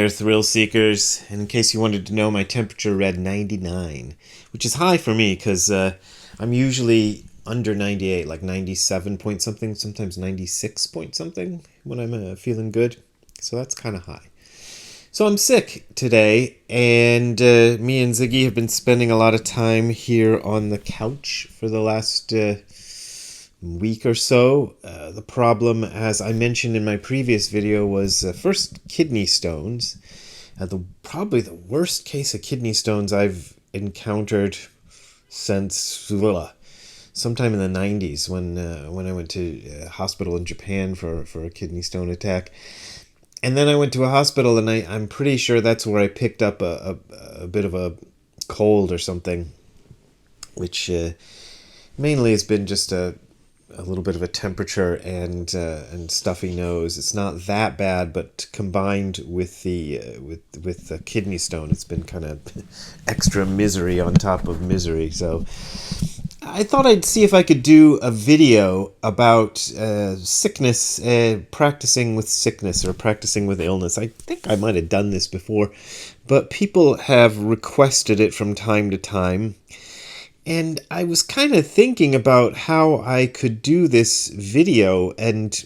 there, thrill seekers. And in case you wanted to know, my temperature read 99, which is high for me because I'm usually under 98, like 97 point something, sometimes 96 point something when I'm feeling good. So that's kind of high. So I'm sick today, and me and Ziggy have been spending a lot of time here on the couch for the last week or so. The problem, as I mentioned in my previous video, was first kidney stones. Probably the worst case of kidney stones I've encountered since sometime in the 90s when I went to hospital in Japan for a kidney stone attack. And then I went to a hospital, and I'm pretty sure that's where I picked up a bit of a cold or something, which mainly has been just a little bit of a temperature and stuffy nose. It's not that bad, but combined with the kidney stone, it's been kind of extra misery on top of misery. So I thought I'd see if I could do a video about sickness, practicing with sickness or practicing with illness. I think I might have done this before, but people have requested it from time to time. And I was kind of thinking about how I could do this video, and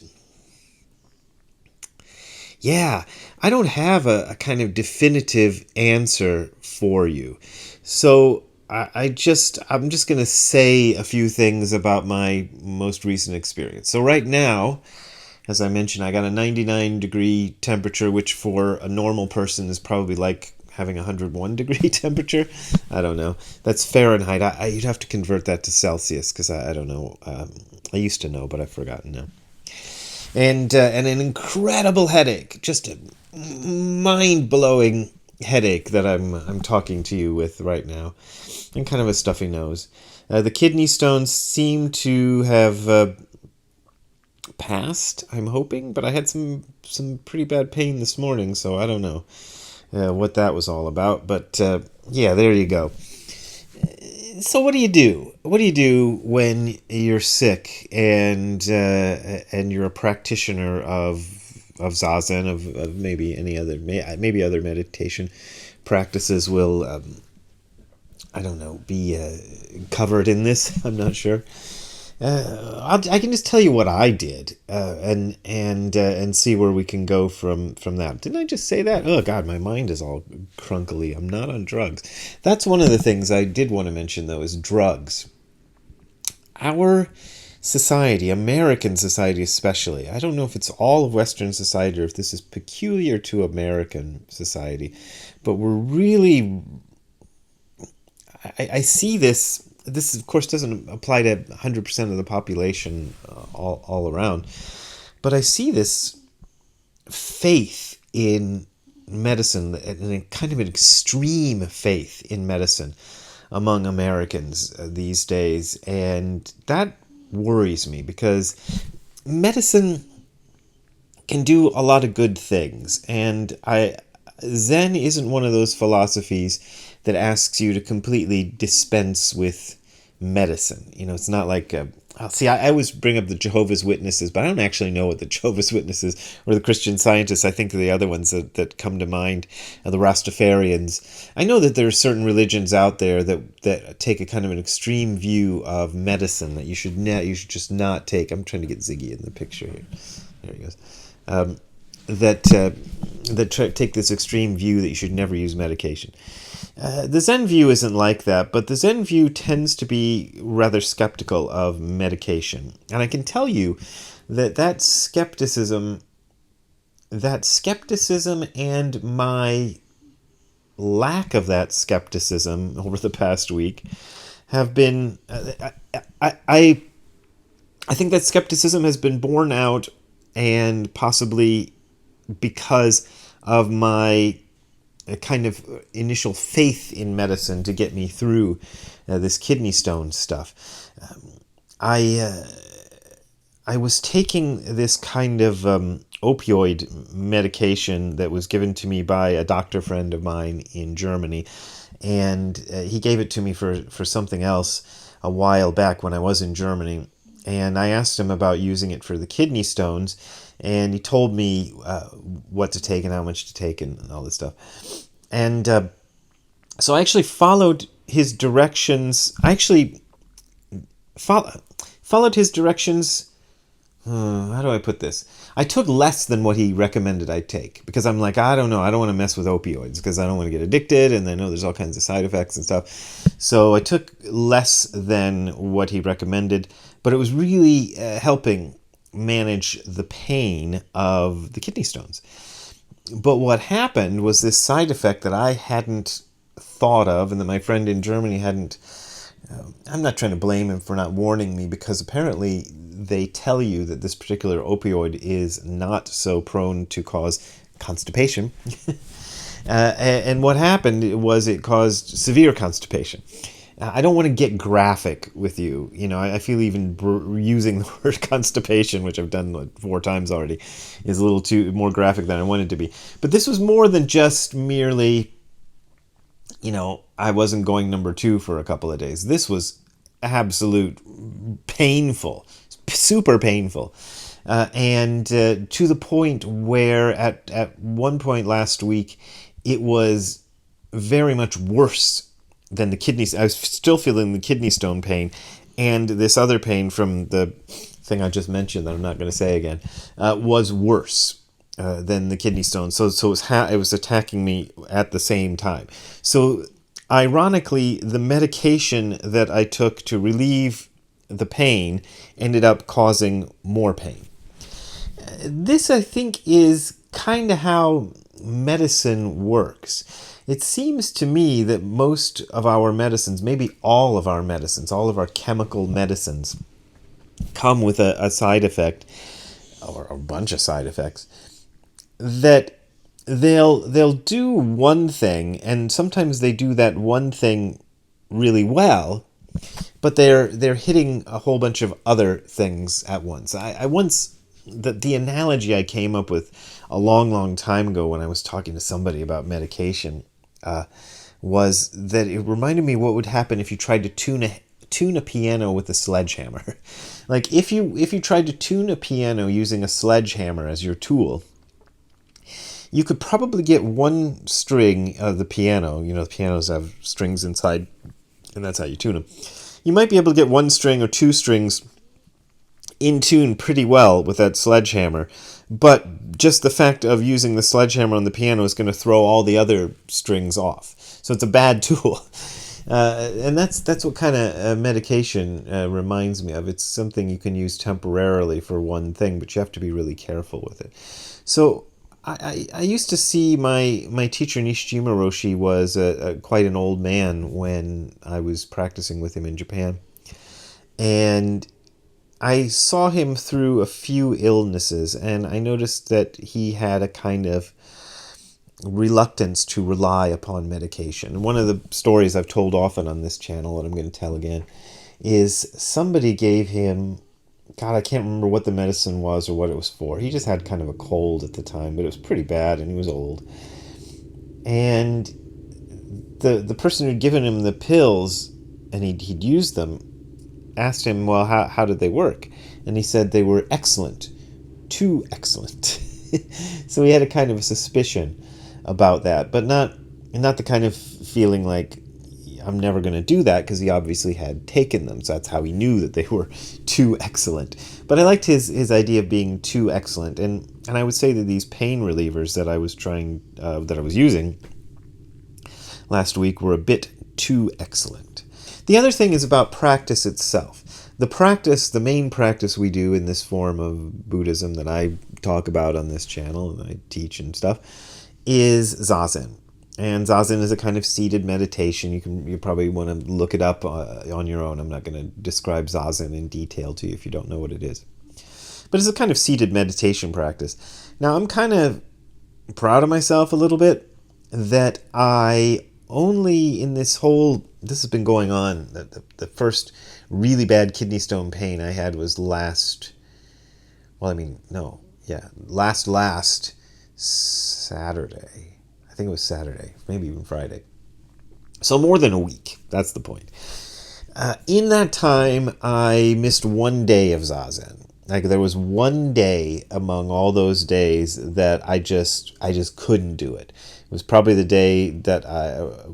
yeah, I don't have a kind of definitive answer for you. So I'm just going to say a few things about my most recent experience. So right now, as I mentioned, I got a 99 degree temperature, which for a normal person is probably like having a 101 degree temperature. I don't know. That's Fahrenheit. You'd have to convert that to Celsius because I don't know. I used to know, but I've forgotten now. And an incredible headache, just a mind-blowing headache that I'm talking to you with right now, and kind of a stuffy nose. The kidney stones seem to have passed, I'm hoping, but I had some pretty bad pain this morning, so I don't know what that was all about. But yeah, there you go. So what do you do? What do you do when you're sick and you're a practitioner of Zazen, of maybe any other, maybe other meditation practices will, I don't know, be covered in this. I'm not sure. I can just tell you what I did, and see where we can go from that. Didn't I just say that? Oh God, my mind is all crunkly. I'm not on drugs. That's one of the things I did want to mention, though, is drugs. Our society, American society especially, I don't know if it's all of Western society or if this is peculiar to American society, but we're really, I see this. This, of course, doesn't apply to 100% of the population all around. But I see this faith in medicine, and a kind of an extreme faith in medicine among Americans these days. And that worries me because medicine can do a lot of good things. And Zen isn't one of those philosophies that asks you to completely dispense with medicine. You know, it's not like, I always bring up the Jehovah's Witnesses, but I don't actually know what the Jehovah's Witnesses or the Christian Scientists, I think, are the other ones that come to mind, the Rastafarians. I know that there are certain religions out there that take a kind of an extreme view of medicine that you should just not take. I'm trying to get Ziggy in the picture here. There he goes. That take this extreme view that you should never use medication. The Zen view isn't like that, but the Zen view tends to be rather skeptical of medication. And I can tell you that skepticism and my lack of that skepticism over the past week have been, I think that skepticism has been borne out, and possibly because of my kind of initial faith in medicine to get me through this kidney stone stuff. I was taking this kind of opioid medication that was given to me by a doctor friend of mine in Germany, and he gave it to me for something else a while back when I was in Germany. And I asked him about using it for the kidney stones, and he told me what to take and how much to take and all this stuff. And so I actually followed his directions. I actually followed his directions. How do I put this? I took less than what he recommended I take because I'm like, I don't know. I don't want to mess with opioids because I don't want to get addicted, and I know there's all kinds of side effects and stuff. So I took less than what he recommended, but it was really helping manage the pain of the kidney stones. But what happened was this side effect that I hadn't thought of and that my friend in Germany hadn't. I'm not trying to blame him for not warning me because apparently they tell you that this particular opioid is not so prone to cause constipation. And what happened was it caused severe constipation. I don't want to get graphic with you. You know, I feel even using the word constipation, which I've done like 4 times already, is a little too more graphic than I wanted to be. But this was more than just merely, you know, I wasn't going number 2 for a couple of days. This was absolute painful, super painful. And to the point where at one point last week, it was very much worse than the kidneys. I was still feeling the kidney stone pain and this other pain from the thing I just mentioned that I'm not going to say again was worse than the kidney stone. So it was attacking me at the same time. So ironically, the medication that I took to relieve the pain ended up causing more pain. This, I think, is kind of how medicine works. It seems to me that most of our medicines, maybe all of our medicines, all of our chemical medicines, come with a side effect, or a bunch of side effects, that they'll do one thing, and sometimes they do that one thing really well, but they're hitting a whole bunch of other things at once. I once, the analogy I came up with a long time ago when I was talking to somebody about medication was that it reminded me what would happen if you tried to tune a piano with a sledgehammer. Like if you tried to tune a piano using a sledgehammer as your tool, you could probably get one string of the piano. You know, the pianos have strings inside, and that's how you tune them. You might be able to get one string or 2 strings in tune pretty well with that sledgehammer, but just the fact of using the sledgehammer on the piano is going to throw all the other strings off. So it's a bad tool. And that's what kind of medication reminds me of. It's something you can use temporarily for one thing, but you have to be really careful with it. So I used to see my teacher Nishijima Roshi was quite an old man when I was practicing with him in Japan. And I saw him through a few illnesses, and I noticed that he had a kind of reluctance to rely upon medication. And one of the stories I've told often on this channel, and I'm going to tell again, is somebody gave him, God, I can't remember what the medicine was or what it was for. He just had kind of a cold at the time, but it was pretty bad, and he was old. And the person who'd given him the pills, and he'd used them, asked him, well, how did they work? And he said they were excellent. Too excellent. So he had a kind of a suspicion about that, but not the kind of feeling like I'm never going to do that, because he obviously had taken them, so that's how he knew that they were too excellent. But I liked his idea of being too excellent, and I would say that these pain relievers that I was using last week were a bit too excellent. The other thing is about practice itself. The main practice we do in this form of Buddhism that I talk about on this channel and I teach and stuff is Zazen. And Zazen is a kind of seated meditation. You probably want to look it up on your own. I'm not going to describe Zazen in detail to you if you don't know what it is. But it's a kind of seated meditation practice. Now, I'm kind of proud of myself a little bit that I only in this has been going on. The first really bad kidney stone pain I had was last Saturday. I think it was Saturday, maybe even Friday. So more than a week. That's the point. In that time, I missed one day of Zazen. Like there was one day among all those days that I just couldn't do it. It was probably the day that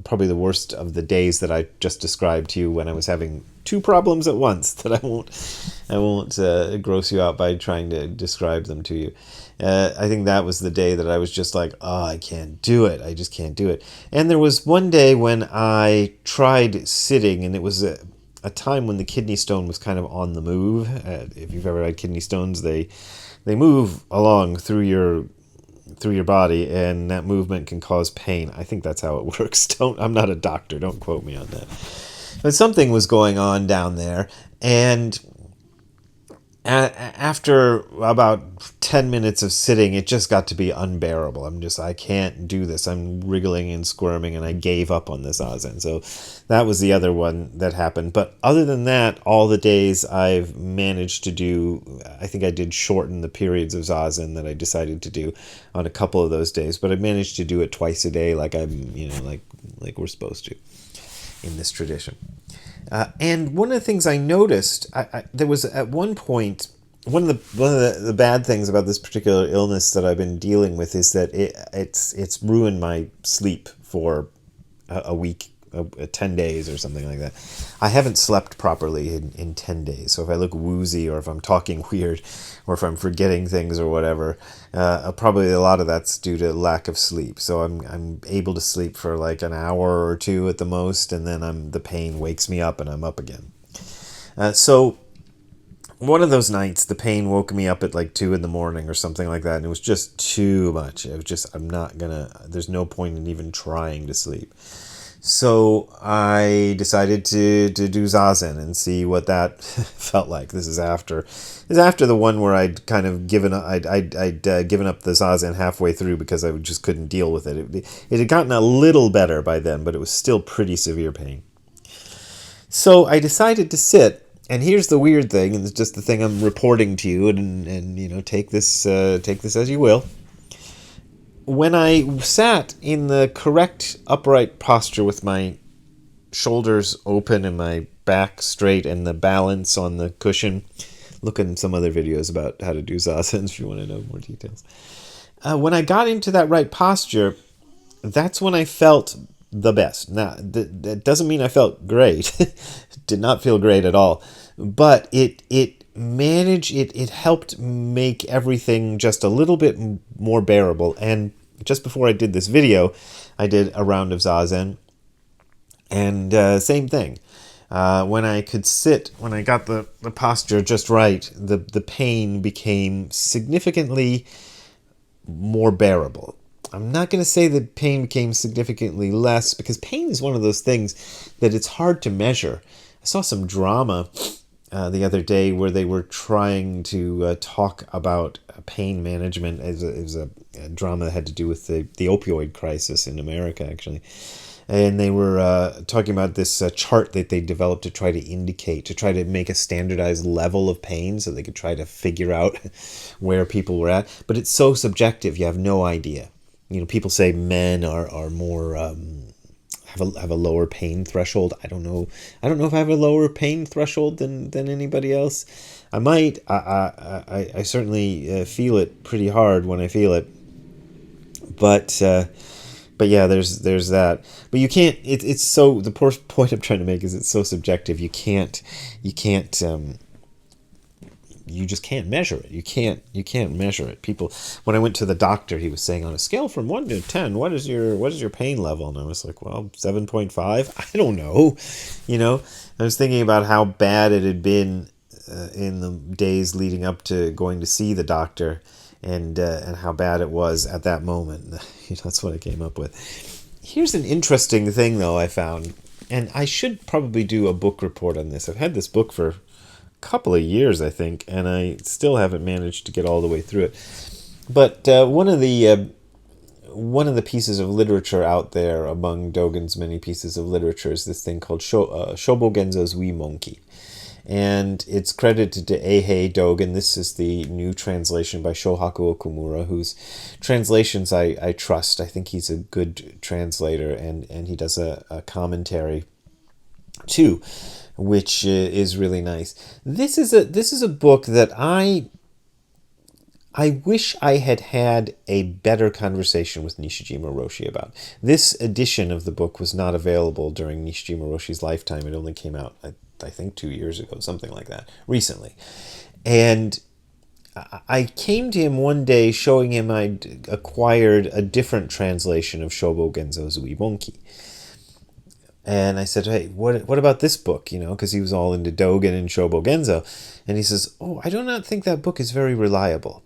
probably the worst of the days that I just described to you when I was having two problems at once that I won't gross you out by trying to describe them to you. I think that was the day that I was just like, oh, I can't do it. I just can't do it. And there was one day when I tried sitting, and it was a time when the kidney stone was kind of on the move. If you've ever had kidney stones, they move along through your body, and that movement can cause pain. I think that's how it works. I'm not a doctor. Don't quote me on that. But something was going on down there, and after about 10 minutes of sitting, it just got to be unbearable. I can't do this. I'm wriggling and squirming, and I gave up on this Zazen. So that was the other one that happened. But other than that, all the days I've managed to do, I think I did shorten the periods of Zazen that I decided to do on a couple of those days. But I managed to do it twice a day, like like we're supposed to in this tradition. And one of the things I noticed, there was at one point, one of the bad things about this particular illness that I've been dealing with is that it's ruined my sleep for a week, 10 days or something like that. I haven't slept properly in 10 days. So if I look woozy, or if I'm talking weird, or if I'm forgetting things or whatever, probably a lot of that's due to lack of sleep. So I'm able to sleep for like an hour or two at the most, and then the pain wakes me up and I'm up again. So one of those nights, the pain woke me up at like 2 a.m. or something like that, and it was just too much. It was just, there's no point in even trying to sleep. So I decided to do Zazen and see what that felt like. This is after the one where I'd kind of given up. I'd given up the Zazen halfway through because I just couldn't deal with it. It had gotten a little better by then, but it was still pretty severe pain. So I decided to sit. And here's the weird thing, and it's just the thing I'm reporting to you, and take this as you will. When I sat in the correct upright posture with my shoulders open and my back straight and the balance on the cushion, look at some other videos about how to do Zazen if you want to know more details. When I got into that right posture, that's when I felt the best. Now, that doesn't mean I felt great. Did not feel great at all. But it helped make everything just a little bit more bearable. And just before I did this video, I did a round of Zazen, and same thing. When I could sit, when I got the posture just right, the pain became significantly more bearable. I'm not going to say that pain became significantly less, because pain is one of those things that it's hard to measure. I saw some drama the other day where they were trying to talk about pain management. It was a drama that had to do with the opioid crisis in America, actually. And they were talking about this chart that they developed to try to make a standardized level of pain so they could try to figure out where people were at. But it's so subjective, you have no idea. People say men are more have a lower pain threshold. I don't know if I have a lower pain threshold than anybody else. I might. I certainly feel it pretty hard when I feel it. But yeah, there's that. But you can't. It's so, the point I'm trying to make is it's so subjective. You just can't measure it. You can't measure it. People, when I went to the doctor, he was saying, on a scale from 1 to 10, what is your pain level? And I was like, well, 7.5. I don't know. I was thinking about how bad it had been in the days leading up to going to see the doctor, and how bad it was at that moment. That's what I came up with. Here's an interesting thing, though, I found, and I should probably do a book report on this. I've had this book for couple of years, I think, and I still haven't managed to get all the way through it. But one of the pieces of literature out there among Dogen's many pieces of literature is this thing called Shobogenzo's Uemonki. And it's credited to Eihei Dogen. This is the new translation by Shohaku Okumura, whose translations I trust. I think he's a good translator, and he does a commentary too, which is really nice. This is a book that I wish I had had a better conversation with Nishijima Roshi about. This edition of the book was not available during Nishijima Roshi's lifetime. It only came out, I think, 2 years ago, something like that, recently. And I came to him one day showing him I'd acquired a different translation of Shobo Genzo's Uibonki. And I said, hey, what about this book? Because he was all into Dogen and Shobo Genzo. And he says, oh, I do not think that book is very reliable.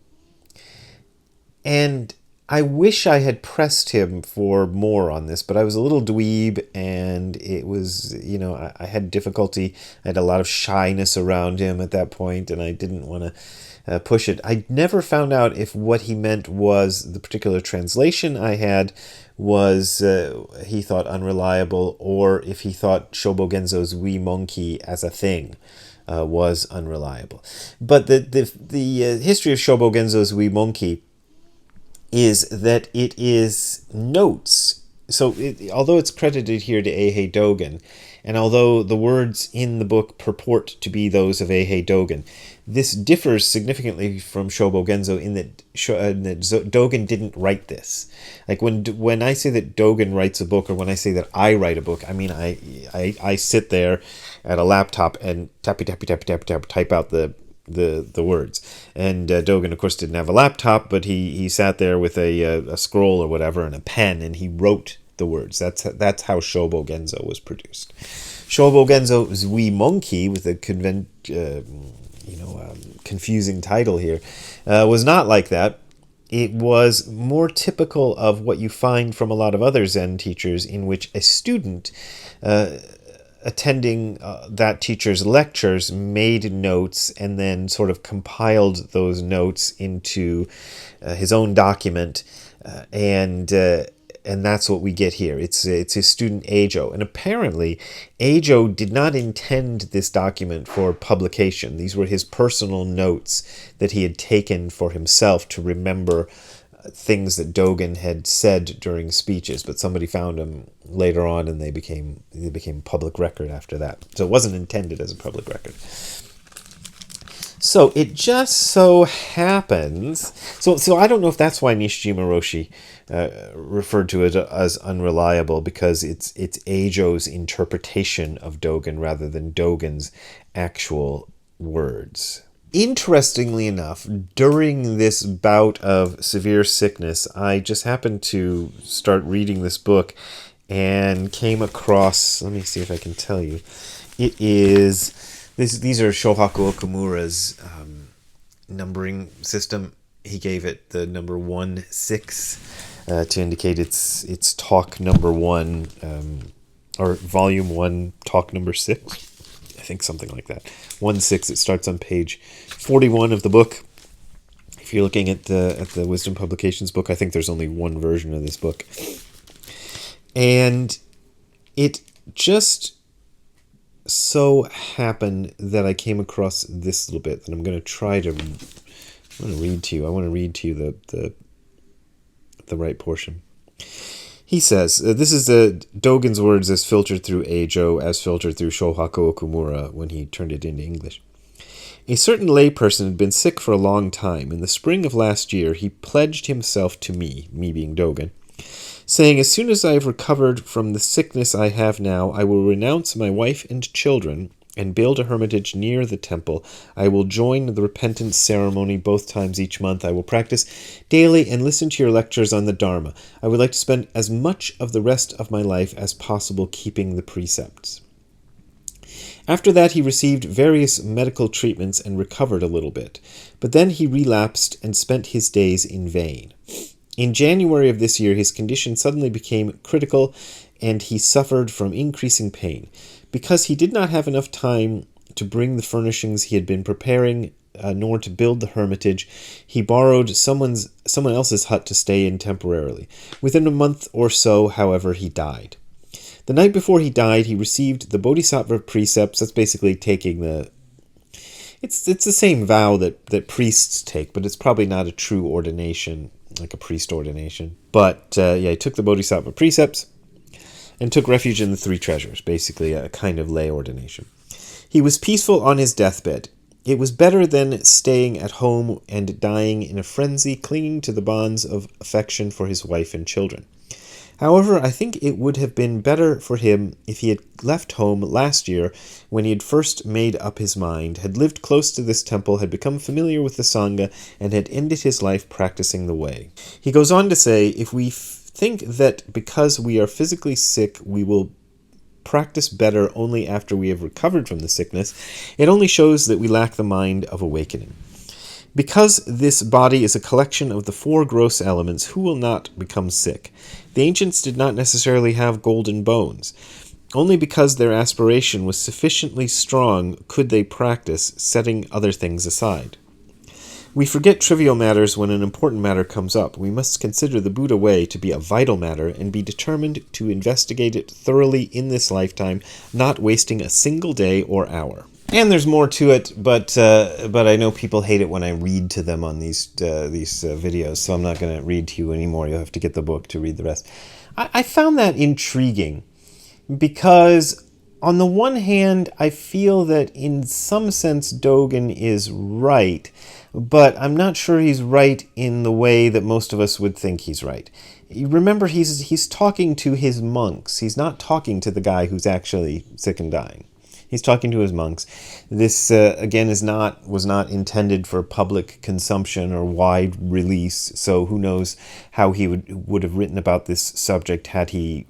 And I wish I had pressed him for more on this, but I was a little dweeb, and it was, I had difficulty. I had a lot of shyness around him at that point, and I didn't want to push it. I never found out if what he meant was the particular translation I had was he thought unreliable, or if he thought Shobo Genzo's Wee Monkey as a thing was unreliable. But the history of Shobo Genzo's Wee Monkey is that it is notes. So although it's credited here to Eihei Dogen, and although the words in the book purport to be those of Eihei Dogen, this differs significantly from Shobo Genzo in that Dogen didn't write this. Like when I say that Dogen writes a book, or when I say that I write a book, I mean I sit there at a laptop and type out the words. And Dogen, of course, didn't have a laptop, but he sat there with a scroll or whatever and a pen, and he wrote the words. That's how Shobo Genzo was produced. Shobo Genzo's Wee Monkey, with a confusing title here, was not like that. It was more typical of what you find from a lot of other Zen teachers, in which a student attending that teacher's lectures made notes and then sort of compiled those notes into his own document, and that's what we get here. It's his student Eijo, and apparently Eijo did not intend this document for publication. These were his personal notes that he had taken for himself to remember things that Dogen had said during speeches, but somebody found them later on, and they became public record after that. So it wasn't intended as a public record. So it just so happens. So I don't know if that's why Nishijima Roshi referred to it as unreliable, because it's Eijo's interpretation of Dogen rather than Dogen's actual words. Interestingly enough, during this bout of severe sickness, I just happened to start reading this book and came across, let me see if I can tell you, these are Shohaku Okumura's numbering system. He gave it the number 1-6 to indicate it's talk number 1, or volume 1, talk number 6. I think something like that. 1-6. It starts on page 41 of the book. If you're looking at the Wisdom Publications book, I think there's only one version of this book. And it just so happened that I came across this little bit that I'm going to read to you. I want to read to you the right portion. He says, this is Dogen's words as filtered through Eijo, as filtered through Shohaku Okumura when he turned it into English. A certain layperson had been sick for a long time. In the spring of last year, he pledged himself to me being Dogen, saying, as soon as I have recovered from the sickness I have now, I will renounce my wife and children and build a hermitage near the temple. I will join the repentance ceremony both times each month. I will practice daily and listen to your lectures on the Dharma. I would like to spend as much of the rest of my life as possible keeping the precepts. After that, he received various medical treatments and recovered a little bit, but then he relapsed and spent his days in vain. In January of this year, his condition suddenly became critical, and he suffered from increasing pain. Because he did not have enough time to bring the furnishings he had been preparing, nor to build the hermitage, he borrowed someone else's hut to stay in temporarily. Within a month or so, however, he died. The night before he died, he received the Bodhisattva precepts. That's basically taking the... It's the same vow that priests take, but it's probably not a true ordination, like a priest ordination. But he took the Bodhisattva precepts, and took refuge in the Three Treasures, basically a kind of lay ordination. He was peaceful on his deathbed. It was better than staying at home and dying in a frenzy, clinging to the bonds of affection for his wife and children. However, I think it would have been better for him if he had left home last year when he had first made up his mind, had lived close to this temple, had become familiar with the Sangha, and had ended his life practicing the way. He goes on to say, if we think that because we are physically sick we will practice better only after we have recovered from the sickness, it only shows that we lack the mind of awakening. Because this body is a collection of the four gross elements, who will not become sick? The ancients did not necessarily have golden bones. Only because their aspiration was sufficiently strong could they practice, setting other things aside. We forget trivial matters when an important matter comes up. We must consider the Buddha way to be a vital matter and be determined to investigate it thoroughly in this lifetime, not wasting a single day or hour. And there's more to it, but I know people hate it when I read to them on these videos, so I'm not going to read to you anymore. You'll have to get the book to read the rest. I found that intriguing because on the one hand, I feel that in some sense Dogen is right, but I'm not sure he's right in the way that most of us would think he's right. Remember, he's talking to his monks. He's not talking to the guy who's actually sick and dying. He's talking to his monks. This, again, was not intended for public consumption or wide release, so who knows how he would have written about this subject had he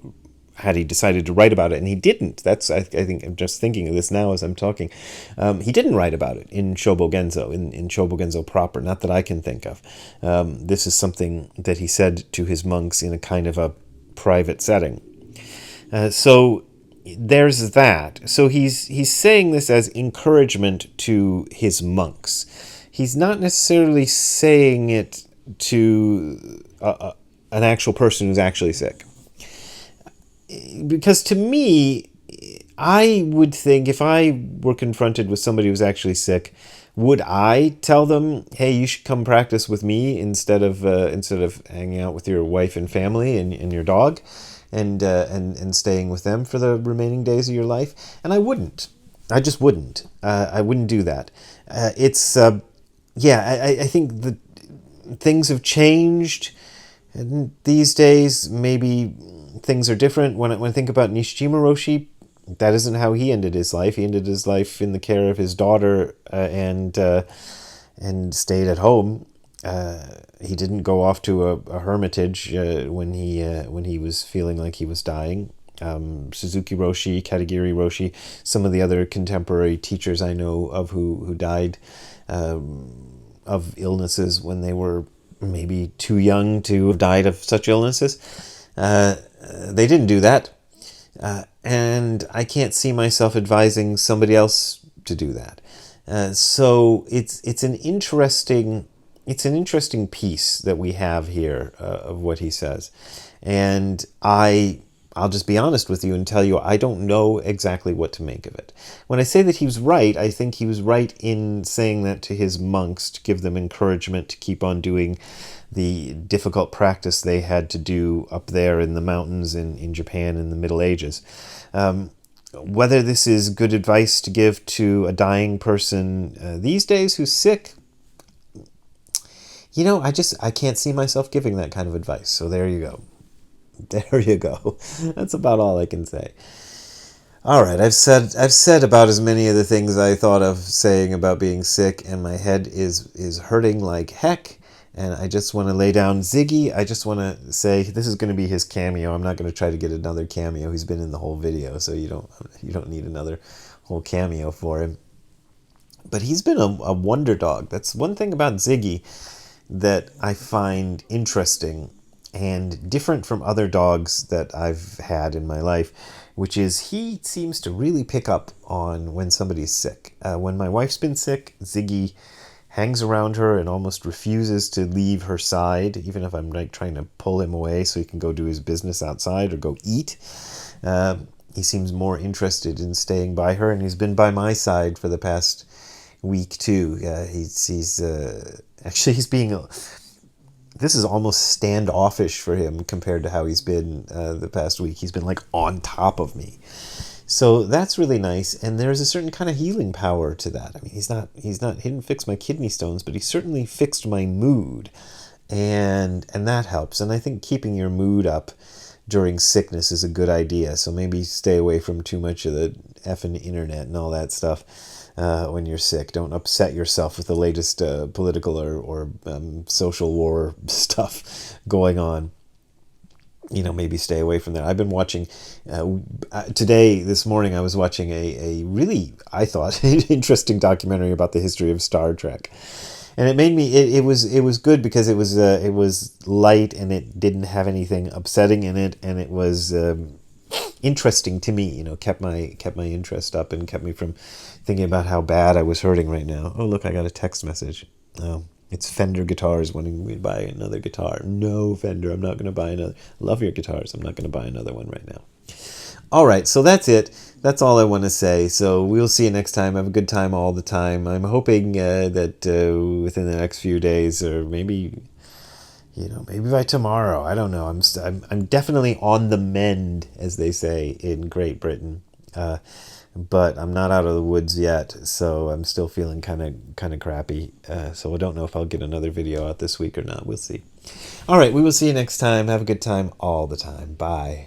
decided to write about it, and he didn't. I think I'm just thinking of this now as I'm talking. He didn't write about it in Shobogenzo, in Shobogenzo proper, not that I can think of. This is something that he said to his monks in a kind of a private setting. So there's that. So he's saying this as encouragement to his monks. He's not necessarily saying it to an actual person who's actually sick. Because to me, I would think if I were confronted with somebody who's actually sick, would I tell them, hey, you should come practice with me instead of hanging out with your wife and family and your dog and staying with them for the remaining days of your life? And I wouldn't. I just wouldn't. I wouldn't do that. I think that things have changed. And these days, maybe things are different. When I think about Nishijima Roshi, that isn't how he ended his life. He ended his life in the care of his daughter and stayed at home. He didn't go off to a hermitage when he was feeling like he was dying. Suzuki Roshi, Katagiri Roshi, some of the other contemporary teachers I know of who died of illnesses when they were maybe too young to have died of such illnesses. They didn't do that. And I can't see myself advising somebody else to do that. So it's an interesting piece that we have here of what he says. And I'll just be honest with you and tell you I don't know exactly what to make of it. When I say that he was right, I think he was right in saying that to his monks to give them encouragement to keep on doing the difficult practice they had to do up there in the mountains in Japan in the Middle Ages. Whether this is good advice to give to a dying person these days who's sick, I can't see myself giving that kind of advice. So there you go. There you go. That's about all I can say. All right, I've said about as many of the things I thought of saying about being sick, and my head is hurting like heck. And I just want to lay down Ziggy. I just want to say this is going to be his cameo. I'm not going to try to get another cameo. He's been in the whole video, so you don't need another whole cameo for him. But he's been a wonder dog. That's one thing about Ziggy that I find interesting and different from other dogs that I've had in my life, which is he seems to really pick up on when somebody's sick. When my wife's been sick, Ziggy hangs around her and almost refuses to leave her side, even if I'm like trying to pull him away so he can go do his business outside or go eat. He seems more interested in staying by her, and he's been by my side for the past week too. He's being this is almost standoffish for him compared to how he's been the past week. He's been like on top of me. So that's really nice, and there's a certain kind of healing power to that. I mean, he didn't fix my kidney stones, but he certainly fixed my mood, and that helps. And I think keeping your mood up during sickness is a good idea. So maybe stay away from too much of the effing internet and all that stuff when you're sick. Don't upset yourself with the latest political or social war stuff going on. Maybe stay away from that. I've been watching, this morning I was watching a really, I thought, interesting documentary about the history of Star Trek. And it made me, it was good because it was light and it didn't have anything upsetting in it, and it was interesting to me, kept my interest up and kept me from thinking about how bad I was hurting right now. Oh, look, I got a text message. Oh. It's Fender Guitars wanting me to buy another guitar. No, Fender, I'm not going to buy another. Love your guitars. I'm not going to buy another one right now. All right, so that's it. That's all I want to say. So we'll see you next time. Have a good time all the time. I'm hoping that within the next few days, or maybe by tomorrow. I don't know. I'm definitely on the mend, as they say in Great Britain. But I'm not out of the woods yet, so I'm still feeling kind of crappy. So I don't know if I'll get another video out this week or not. We'll see. All right, we will see you next time. Have a good time all the time. Bye.